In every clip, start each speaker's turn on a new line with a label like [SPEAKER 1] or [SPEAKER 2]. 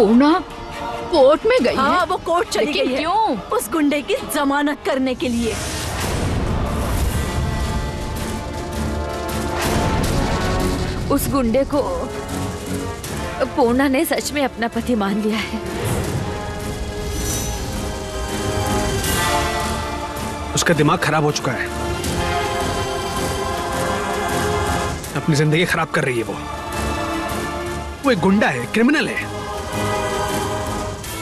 [SPEAKER 1] पूर्णा court में गई
[SPEAKER 2] हाँ,
[SPEAKER 1] है?
[SPEAKER 2] वो कोर्ट चली
[SPEAKER 1] लेकिन
[SPEAKER 2] गई है।
[SPEAKER 1] क्यों?
[SPEAKER 2] उस गुंडे की जमानत करने के लिए।
[SPEAKER 1] उस गुंडे को पूर्णा ने सच में अपना पति मान लिया है।
[SPEAKER 3] उसका दिमाग खराब हो चुका है, अपनी जिंदगी खराब कर रही है वो एक गुंडा है, क्रिमिनल है।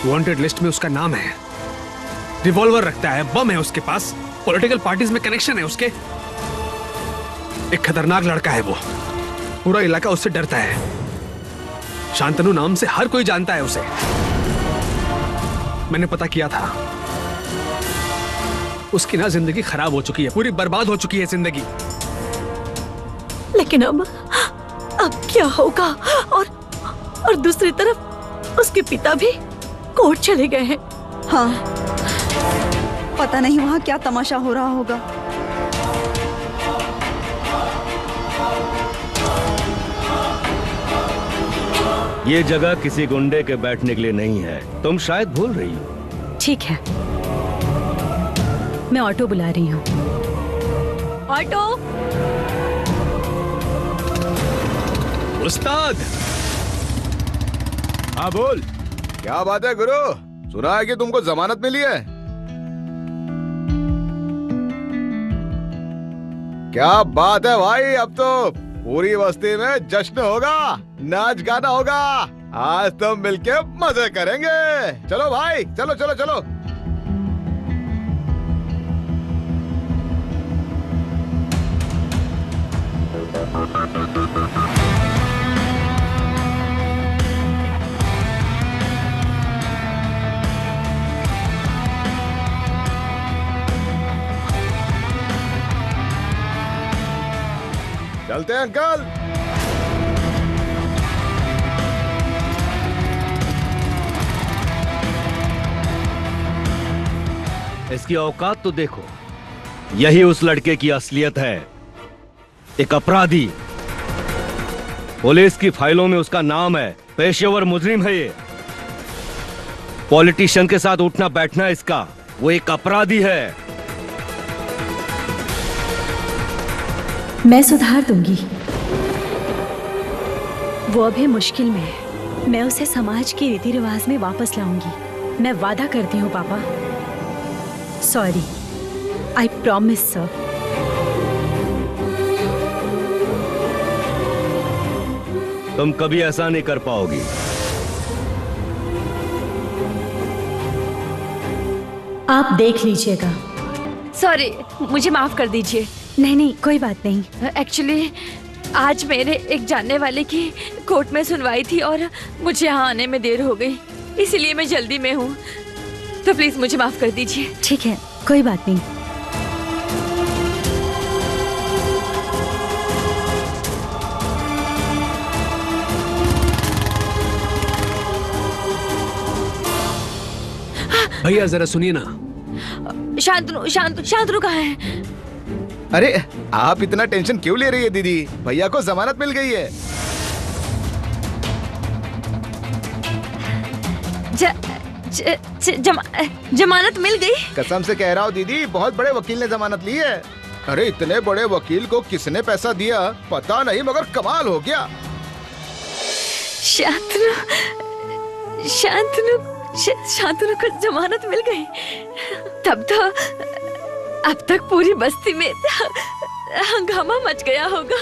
[SPEAKER 3] वांटेड लिस्ट में उसका नाम है, रिवॉल्वर रखता है, बम है उसके पास, पॉलिटिकल पार्टीज में कनेक्शन है उसके। एक खतरनाक लड़का है वो, पूरा इलाका उससे डरता है। शांतनु नाम से हर कोई जानता है उसे। मैंने पता किया था, उसकी ना जिंदगी खराब हो चुकी है, पूरी बर्बाद हो चुकी है जिंदगी।
[SPEAKER 2] लेकिन अब क्या होगा? और दूसरी तरफ उसके पिता भी कोर्ट चले गए हैं।
[SPEAKER 4] हाँ, पता नहीं वहाँ क्या तमाशा हो रहा होगा।
[SPEAKER 5] ये जगह किसी गुंडे के बैठने के लिए नहीं है, तुम शायद भूल रही हो।
[SPEAKER 2] ठीक है, मैं ऑटो बुला रही हूँ। ऑटो।
[SPEAKER 3] उस्ताद।
[SPEAKER 6] हाँ बोल, क्या बात है गुरु? सुना है कि तुमको जमानत मिली है। क्या बात है भाई, अब तो पूरी बस्ती में जश्न होगा, नाच गाना होगा। आज तो मिलके मजे करेंगे। चलो भाई, चलो चलो चलो। चलते हैं अंकल।
[SPEAKER 5] इसकी औकात तो देखो, यही उस लड़के की असलियत है। एक अपराधी, पुलिस की फाइलों में उसका नाम है, पेशेवर मुजरिम है ये। पॉलिटिशियन के साथ उठना बैठना इसका, वो एक अपराधी है।
[SPEAKER 2] मैं सुधार दूंगी। वो अभी मुश्किल में है, मैं उसे समाज के रीति रिवाज में वापस लाऊंगी। मैं वादा करती हूँ पापा। Sorry, I promise sir.
[SPEAKER 5] तुम कभी ऐसा नहीं कर पाओगी।
[SPEAKER 2] आप देख लीजिएगा।
[SPEAKER 1] सॉरी, मुझे माफ कर दीजिए।
[SPEAKER 2] नहीं नहीं, कोई बात नहीं।
[SPEAKER 1] एक्चुअली आज मेरे एक जानने वाले की कोर्ट में सुनवाई थी और मुझे यहाँ आने में देर हो गई, इसीलिए मैं जल्दी में हूँ, तो प्लीज मुझे माफ कर दीजिए।
[SPEAKER 2] ठीक है, कोई बात नहीं।
[SPEAKER 3] भैया जरा सुनिए ना।
[SPEAKER 1] शांतनु कहाँ है?
[SPEAKER 6] अरे आप इतना टेंशन क्यों ले रही है दीदी? भैया को जमानत मिल गई है।
[SPEAKER 1] जमानत मिल गई?
[SPEAKER 6] कसम से कह रहा हूँ दीदी, बहुत बड़े वकील ने जमानत ली है। अरे इतने बड़े वकील को किसने पैसा दिया पता नहीं, मगर कमाल हो गया।
[SPEAKER 1] शांतनु को जमानत मिल गई। तब तो अब तक पूरी बस्ती में हंगामा मच गया होगा।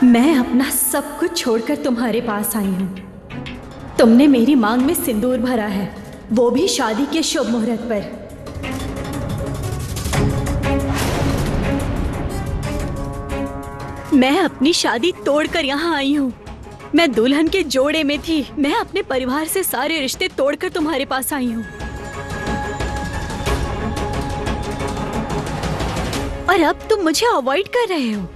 [SPEAKER 2] मैं अपना सब कुछ छोड़कर तुम्हारे पास आई हूँ। तुमने मेरी मांग में सिंदूर भरा है, वो भी शादी के शुभ मुहूर्त पर। मैं अपनी शादी तोड़कर यहाँ आई हूँ। मैं दुल्हन के जोड़े में थी। मैं अपने परिवार से सारे रिश्ते तोड़कर तुम्हारे पास आई हूँ। और अब तुम मुझे अवॉइड कर रहे हो।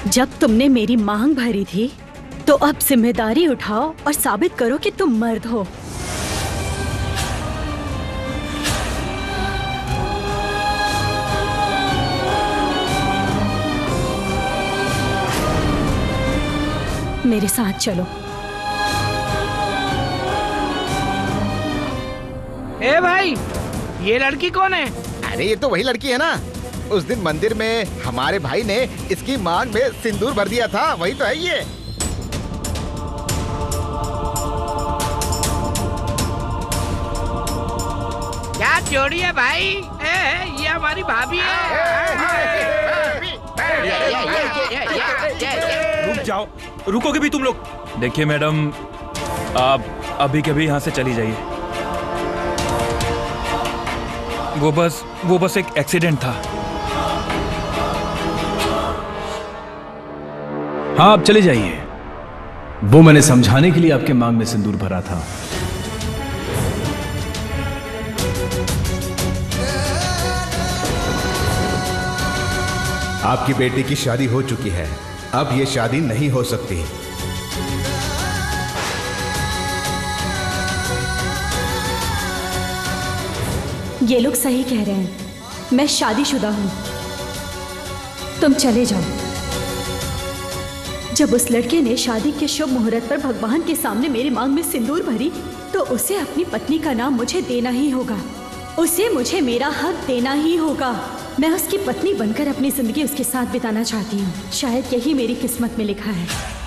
[SPEAKER 2] जब तुमने मेरी मांग भरी थी तो अब जिम्मेदारी उठाओ और साबित करो कि तुम मर्द हो। मेरे साथ चलो।
[SPEAKER 7] ए भाई, ये लड़की कौन है?
[SPEAKER 6] अरे ये तो वही लड़की है ना, उस दिन मंदिर में हमारे भाई ने इसकी मांग में सिंदूर भर दिया था, वही तो है ये।
[SPEAKER 7] क्या जोड़ी है भाई? ये हमारी भाभी है।
[SPEAKER 8] रुक जाओ, रुकोगे भी तुम लोग? देखिए मैडम, आप अभी के अभी यहाँ से चली जाइए। वो बस एक एक्सीडेंट था। हाँ, आप चले जाइए। वो मैंने समझाने के लिए आपके मांग में सिंदूर भरा था।
[SPEAKER 6] आपकी बेटी की शादी हो चुकी है, अब ये शादी नहीं हो सकती।
[SPEAKER 2] ये लोग सही कह रहे हैं, मैं शादीशुदा हूं। तुम चले जाओ। जब उस लड़के ने शादी के शुभ मुहूर्त पर भगवान के सामने मेरी मांग में सिंदूर भरी, तो उसे अपनी पत्नी का नाम मुझे देना ही होगा। उसे मुझे मेरा हक देना ही होगा। मैं उसकी पत्नी बनकर अपनी जिंदगी उसके साथ बिताना चाहती हूँ। शायद यही मेरी किस्मत में लिखा है।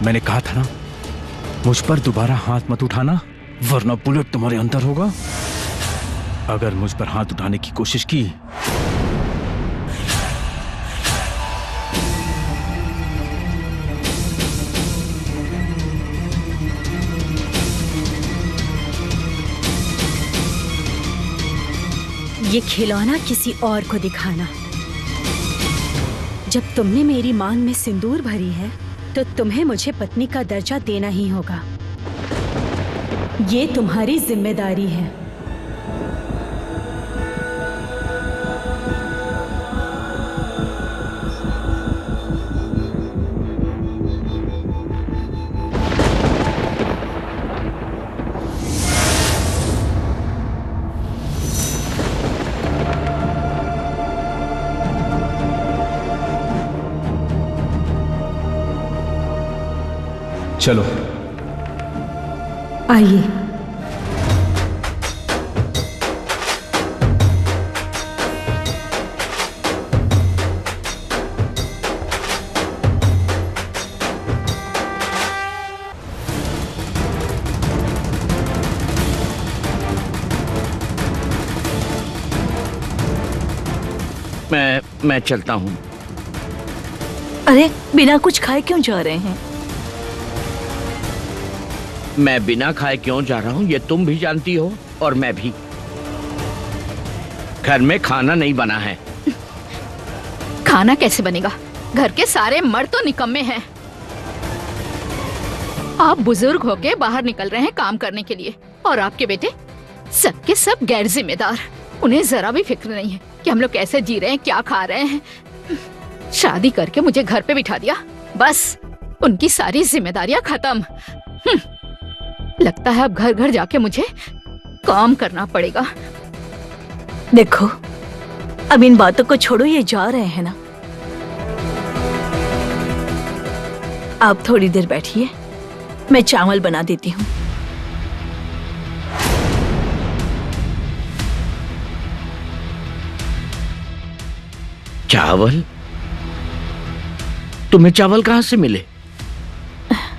[SPEAKER 8] मैंने कहा था ना, मुझ पर दोबारा हाथ मत उठाना, वरना बुलेट तुम्हारे अंदर होगा। अगर मुझ पर हाथ उठाने की कोशिश की
[SPEAKER 2] ये खिलौना किसी और को दिखाना। जब तुमने मेरी मांग में सिंदूर भरी है, तो तुम्हें मुझे पत्नी का दर्जा देना ही होगा। ये तुम्हारी जिम्मेदारी है।
[SPEAKER 8] चलो
[SPEAKER 2] आइए।
[SPEAKER 7] मैं चलता हूँ।
[SPEAKER 9] अरे, बिना कुछ खाए क्यों जा रहे हैं?
[SPEAKER 7] मैं बिना खाए क्यों जा रहा हूँ ये तुम भी जानती हो, और मैं भी। घर में खाना नहीं बना है।
[SPEAKER 9] खाना कैसे बनेगा? घर के सारे मर्द तो निकम्मे हैं। आप बुजुर्ग होके बाहर निकल रहे हैं काम करने के लिए, और आपके बेटे सबके सब गैर जिम्मेदार। उन्हें जरा भी फिक्र नहीं है कि हम लोग कैसे जी रहे हैं, क्या खा रहे हैं। शादी करके मुझे घर पे बिठा दिया, बस उनकी सारी जिम्मेदारियां खत्म। लगता है अब घर घर जाके मुझे काम करना पड़ेगा।
[SPEAKER 2] देखो, अब इन बातों को छोड़ो, ये जा रहे हैं ना।
[SPEAKER 9] आप थोड़ी देर बैठिए, मैं चावल बना देती हूँ।
[SPEAKER 7] चावल? तुम्हें चावल कहाँ से मिले?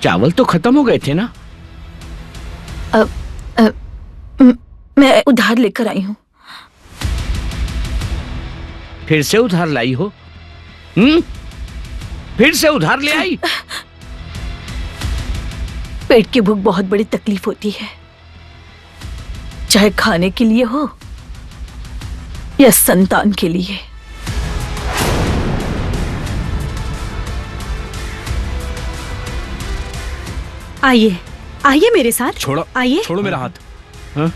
[SPEAKER 7] चावल तो खत्म हो गए थे ना।
[SPEAKER 9] मैं उधार लेकर आई हूँ।
[SPEAKER 7] फिर से उधार लाई हो? फिर से उधार ले आई?
[SPEAKER 2] पेट की भूख बहुत बड़ी तकलीफ होती है, चाहे खाने के लिए हो या संतान के लिए। आइए आइए मेरे साथ।
[SPEAKER 8] छोड़ो,
[SPEAKER 2] आइए।
[SPEAKER 8] छोड़ो मेरा हाथ।
[SPEAKER 5] हाँ?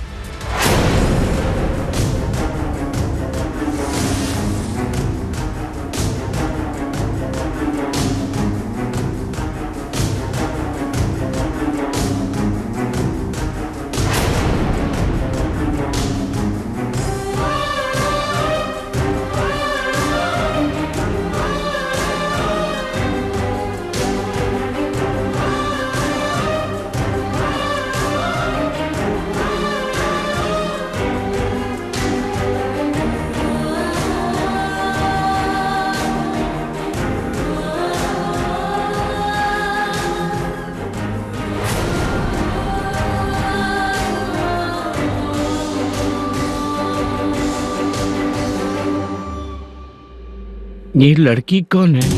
[SPEAKER 7] ये लड़की कौन है?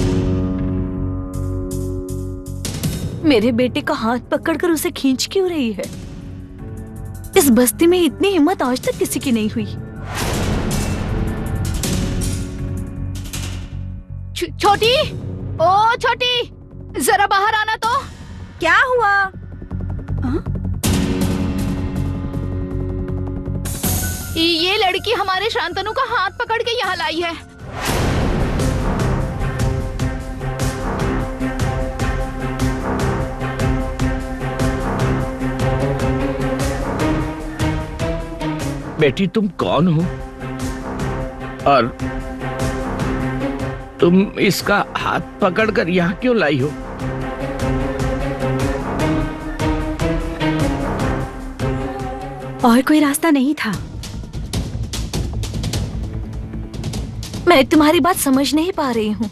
[SPEAKER 2] मेरे बेटे का हाथ पकड़कर उसे खींच क्यों रही है? इस बस्ती में इतनी हिम्मत आज तक किसी की नहीं हुई।
[SPEAKER 9] छोटी, ओ छोटी, जरा बाहर आना तो।
[SPEAKER 4] क्या हुआ?
[SPEAKER 9] ये लड़की हमारे शांतनु का हाथ पकड़ के यहाँ लाई है।
[SPEAKER 7] बेटी तुम कौन हो और तुम इसका हाथ पकड़कर यहाँ क्यों लाई हो?
[SPEAKER 2] और कोई रास्ता नहीं था। मैं तुम्हारी बात समझ नहीं पा रही हूँ।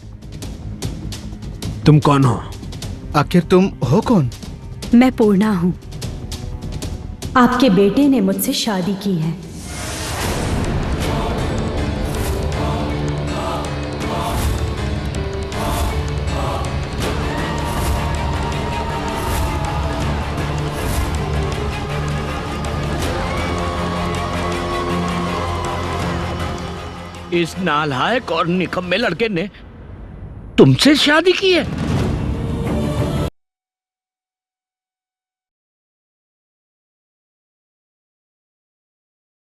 [SPEAKER 3] तुम कौन हो?
[SPEAKER 6] आखिर तुम हो कौन?
[SPEAKER 2] मैं पूर्णा हूँ। आपके बेटे ने मुझसे शादी की है।
[SPEAKER 7] इस नालायक और निकम्मे लड़के ने तुमसे शादी की है?